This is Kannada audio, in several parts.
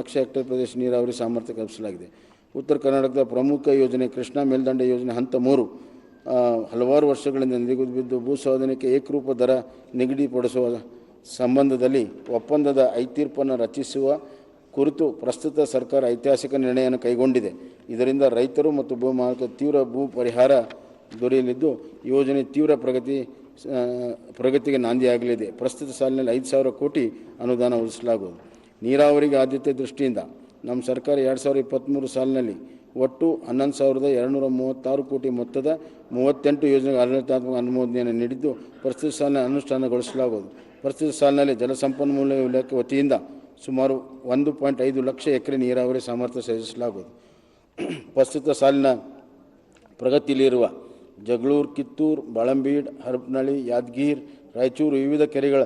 ಲಕ್ಷ ಹೆಕ್ಟೇರ್ ಪ್ರದೇಶ ನೀರಾವರಿ ಸಾಮರ್ಥ್ಯ ಕಲ್ಪಿಸಲಾಗಿದೆ. ಉತ್ತರ ಕರ್ನಾಟಕದ ಪ್ರಮುಖ ಯೋಜನೆ ಕೃಷ್ಣಾ ಮೇಲ್ದಂಡೆ ಯೋಜನೆ ಹಂತ 3 ಹಲವಾರು ವರ್ಷಗಳಿಂದ ನಿಗದಿಬಿದ್ದು ಭೂ ಸ್ವಾಧೀನಕ್ಕೆ ಏಕರೂಪ ದರ ನಿಗದಿಪಡಿಸುವ ಸಂಬಂಧದಲ್ಲಿ ಒಪ್ಪಂದದ ಐತೀರ್ಪನ್ನು ರಚಿಸುವ ಕುರಿತು ಪ್ರಸ್ತುತ ಸರ್ಕಾರ ಐತಿಹಾಸಿಕ ನಿರ್ಣಯವನ್ನು ಕೈಗೊಂಡಿದೆ. ಇದರಿಂದ ರೈತರು ಮತ್ತು ಭೂಮಾಲೀಕರು ತೀವ್ರ ಭೂ ಪರಿಹಾರ ದೊರೆಯಲಿದ್ದು ಯೋಜನೆ ತೀವ್ರ ಪ್ರಗತಿಗೆ ನಾಂದಿಯಾಗಲಿದೆ. ಪ್ರಸ್ತುತ ಸಾಲಿನಲ್ಲಿ 5,000 ಕೋಟಿ ಅನುದಾನ ಒದಗಿಸಲಾಗುವುದು. ನೀರಾವರಿಗೆ ಆದ್ಯತೆ ದೃಷ್ಟಿಯಿಂದ ನಮ್ಮ ಸರ್ಕಾರ 2023 ಸಾಲಿನಲ್ಲಿ ಒಟ್ಟು 11,236 ಕೋಟಿ ಮೊತ್ತದ 38 ಯೋಜನೆಗೆ ಆಡಳಿತಾತ್ಮಕ ಅನುಮೋದನೆಯನ್ನು ನೀಡಿದ್ದು ಪ್ರಸ್ತುತ ಸಾಲಿನ ಅನುಷ್ಠಾನಗೊಳಿಸಲಾಗುವುದು. ಪ್ರಸ್ತುತ ಸಾಲಿನಲ್ಲಿ ಜಲಸಂಪನ್ಮೂಲ ಇಲಾಖೆ ವತಿಯಿಂದ ಸುಮಾರು 1.5 ಲಕ್ಷ ಎಕರೆ ನೀರಾವರಿ ಸಾಮರ್ಥ್ಯ ಸೃಜಿಸಲಾಗುವುದು. ಪ್ರಸ್ತುತ ಸಾಲಿನ ಪ್ರಗತಿಯಲ್ಲಿರುವ ಜಗಳೂರು, ಕಿತ್ತೂರು, ಬಾಳಂಬೀಡ್, ಹರಪನಹಳ್ಳಿ, ಯಾದಗಿರಿ, ರಾಯಚೂರು ವಿವಿಧ ಕೆರೆಗಳ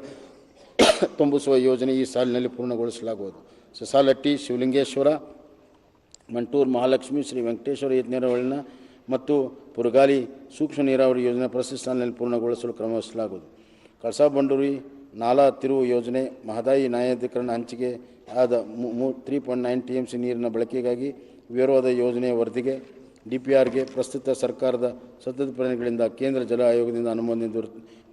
ತುಂಬಿಸುವ ಯೋಜನೆ ಈ ಸಾಲಿನಲ್ಲಿ ಪೂರ್ಣಗೊಳಿಸಲಾಗುವುದು. ಸಸಾಲಟ್ಟಿ, ಶಿವಲಿಂಗೇಶ್ವರ, ಮಂಟೂರು, ಮಹಾಲಕ್ಷ್ಮಿ, ಶ್ರೀ ವೆಂಕಟೇಶ್ವರ ನೀರಾವರಿನ ಮತ್ತು ಪುರಗಾಲಿ ಸೂಕ್ಷ್ಮ ನೀರಾವರಿ ಯೋಜನೆ ಪ್ರಸ್ತುತ ಸಾಲಿನಲ್ಲಿ ಪೂರ್ಣಗೊಳಿಸಲು ಕ್ರಮವಹಿಸಲಾಗುವುದು. ಕಳಸಾ ಬಂಡೂರಿ ನಾಲಾ ತಿರುವು ಯೋಜನೆ ಮಹದಾಯಿ ನ್ಯಾಯಾಧಿಕರಣ ಹಂಚಿಕೆ ಆದ 3.9 TMC ನೀರಿನ ಬಳಕೆಗಾಗಿ ವಿವರವಾದ ಯೋಜನೆಯ ವರದಿಗೆ DPRಗೆ ಪ್ರಸ್ತುತ ಸರ್ಕಾರದ ಸತತ ಪ್ರಯತ್ನಗಳಿಂದ ಕೇಂದ್ರ ಜಲ ಆಯೋಗದಿಂದ ಅನುಮೋದನೆ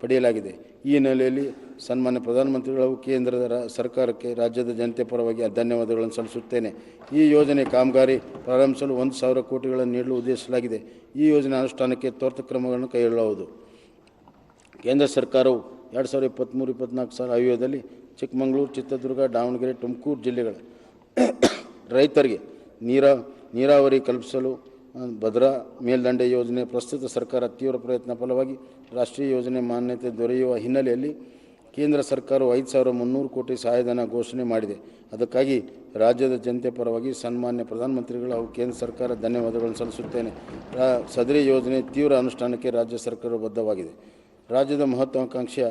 ಪಡೆಯಲಾಗಿದೆ. ಈ ಹಿನ್ನೆಲೆಯಲ್ಲಿ ಸನ್ಮಾನ್ಯ ಪ್ರಧಾನಮಂತ್ರಿಗಳು ಕೇಂದ್ರದ ಸರ್ಕಾರಕ್ಕೆ ರಾಜ್ಯದ ಜನತೆ ಪರವಾಗಿ ಧನ್ಯವಾದಗಳನ್ನು ಸಲ್ಲಿಸುತ್ತೇನೆ. ಈ ಯೋಜನೆ ಕಾಮಗಾರಿ ಪ್ರಾರಂಭಿಸಲು 1,000 ಕೋಟಿಗಳನ್ನು ನೀಡಲು ಉದ್ದೇಶಿಸಲಾಗಿದೆ. ಈ ಯೋಜನೆ ಅನುಷ್ಠಾನಕ್ಕೆ ತ್ವರಿತ ಕ್ರಮಗಳನ್ನು ಕೈಗೊಳ್ಳಲಾಗುವುದು. ಕೇಂದ್ರ ಸರ್ಕಾರವು 2023-24 ಸಾಲ ಆಯವ್ಯಯದಲ್ಲಿ ಚಿಕ್ಕಮಗಳೂರು, ಚಿತ್ರದುರ್ಗ, ದಾವಣಗೆರೆ, ತುಮಕೂರು ಜಿಲ್ಲೆಗಳ ರೈತರಿಗೆ ನೀರಾವರಿ ಕಲ್ಪಿಸಲು ಭದ್ರಾ ಮೇಲ್ದಂಡೆ ಯೋಜನೆ ಪ್ರಸ್ತುತ ಸರ್ಕಾರ ತೀವ್ರ ಪ್ರಯತ್ನ ಫಲವಾಗಿ ರಾಷ್ಟ್ರೀಯ ಯೋಜನೆ ಮಾನ್ಯತೆ ದೊರೆಯುವ ಹಿನ್ನೆಲೆಯಲ್ಲಿ ಕೇಂದ್ರ ಸರ್ಕಾರವು 5,300 ಕೋಟಿ ಸಹಾಯಧನ ಘೋಷಣೆ ಮಾಡಿದೆ. ಅದಕ್ಕಾಗಿ ರಾಜ್ಯದ ಜನತೆ ಪರವಾಗಿ ಸನ್ಮಾನ್ಯ ಪ್ರಧಾನಮಂತ್ರಿಗಳು ಹಾಗೂ ಕೇಂದ್ರ ಸರ್ಕಾರ ಧನ್ಯವಾದಗಳನ್ನು ಸಲ್ಲಿಸುತ್ತೇನೆ. ಸದರಿ ಯೋಜನೆ ತೀವ್ರ ಅನುಷ್ಠಾನಕ್ಕೆ ರಾಜ್ಯ ಸರ್ಕಾರ ಬದ್ಧವಾಗಿದೆ. ರಾಜ್ಯದ ಮಹತ್ವಾಕಾಂಕ್ಷೆಯ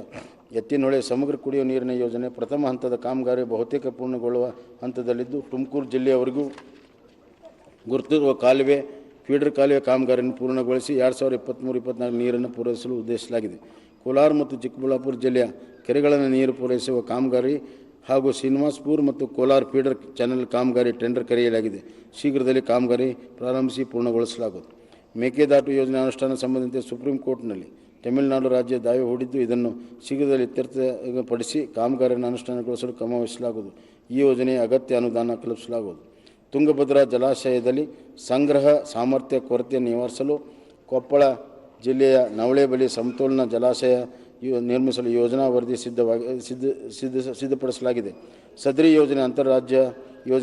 ಎತ್ತಿನಹೊಳೆ ಸಮಗ್ರ ಕುಡಿಯುವ ನೀರಿನ ಯೋಜನೆ ಪ್ರಥಮ ಹಂತದ ಕಾಮಗಾರಿ ಬಹುತೇಕ ಪೂರ್ಣಗೊಳ್ಳುವ ಹಂತದಲ್ಲಿದ್ದು ತುಮಕೂರು ಜಿಲ್ಲೆಯವರೆಗೂ ಗುರುತಿರುವ ಕಾಲುವೆ ಫೀಡರ್ ಕಾಲುವೆ ಕಾಮಗಾರಿಯನ್ನು ಪೂರ್ಣಗೊಳಿಸಿ 2023-24 ನೀರನ್ನು ಪೂರೈಸಲು ಉದ್ದೇಶಿಸಲಾಗಿದೆ. ಕೋಲಾರ ಮತ್ತು ಚಿಕ್ಕಬಳ್ಳಾಪುರ ಜಿಲ್ಲೆಯ ಕೆರೆಗಳನ್ನು ನೀರು ಪೂರೈಸುವ ಕಾಮಗಾರಿ ಹಾಗೂ ಶ್ರೀನಿವಾಸಪುರ ಮತ್ತು ಕೋಲಾರ ಫೀಡರ್ ಚಾನೆಲ್ ಕಾಮಗಾರಿ ಟೆಂಡರ್ ಕರೆಯಲಾಗಿದೆ. ಶೀಘ್ರದಲ್ಲಿ ಕಾಮಗಾರಿ ಪ್ರಾರಂಭಿಸಿ ಪೂರ್ಣಗೊಳಿಸಲಾಗುವುದು. ಮೇಕೆದಾಟು ಯೋಜನೆ ಅನುಷ್ಠಾನ ಸಂಬಂಧಿಸಿದಂತೆ ಸುಪ್ರೀಂ ಕೋರ್ಟ್ನಲ್ಲಿ ತಮಿಳುನಾಡು ರಾಜ್ಯ ದಾವೆ ಹೂಡಿದ್ದು ಇದನ್ನು ಶೀಘ್ರದಲ್ಲಿ ಇತ್ಯರ್ಥಪಡಿಸಿ ಕಾಮಗಾರಿಯನ್ನು ಅನುಷ್ಠಾನಗೊಳಿಸಲು ಕ್ರಮವಹಿಸಲಾಗುವುದು. ಈ ಯೋಜನೆಯ ಅಗತ್ಯ ಅನುದಾನ ಕಲ್ಪಿಸಲಾಗುವುದು. ತುಂಗಭದ್ರಾ ಜಲಾಶಯದಲ್ಲಿ ಸಂಗ್ರಹ ಸಾಮರ್ಥ್ಯ ಕೊರತೆ ನಿವಾರಿಸಲು ಕೊಪ್ಪಳ ಜಿಲ್ಲೆಯ ನವಳೆ ಬಳಿ ಸಮತೋಲನ ಜಲಾಶಯ ನಿರ್ಮಿಸಲು ಯೋಜನಾ ವರದಿ ಸಿದ್ಧಪಡಿಸಲಾಗಿದೆ. ಸದರಿ ಯೋಜನೆ ಅಂತಾರಾಜ್ಯ ಯೋಜನೆ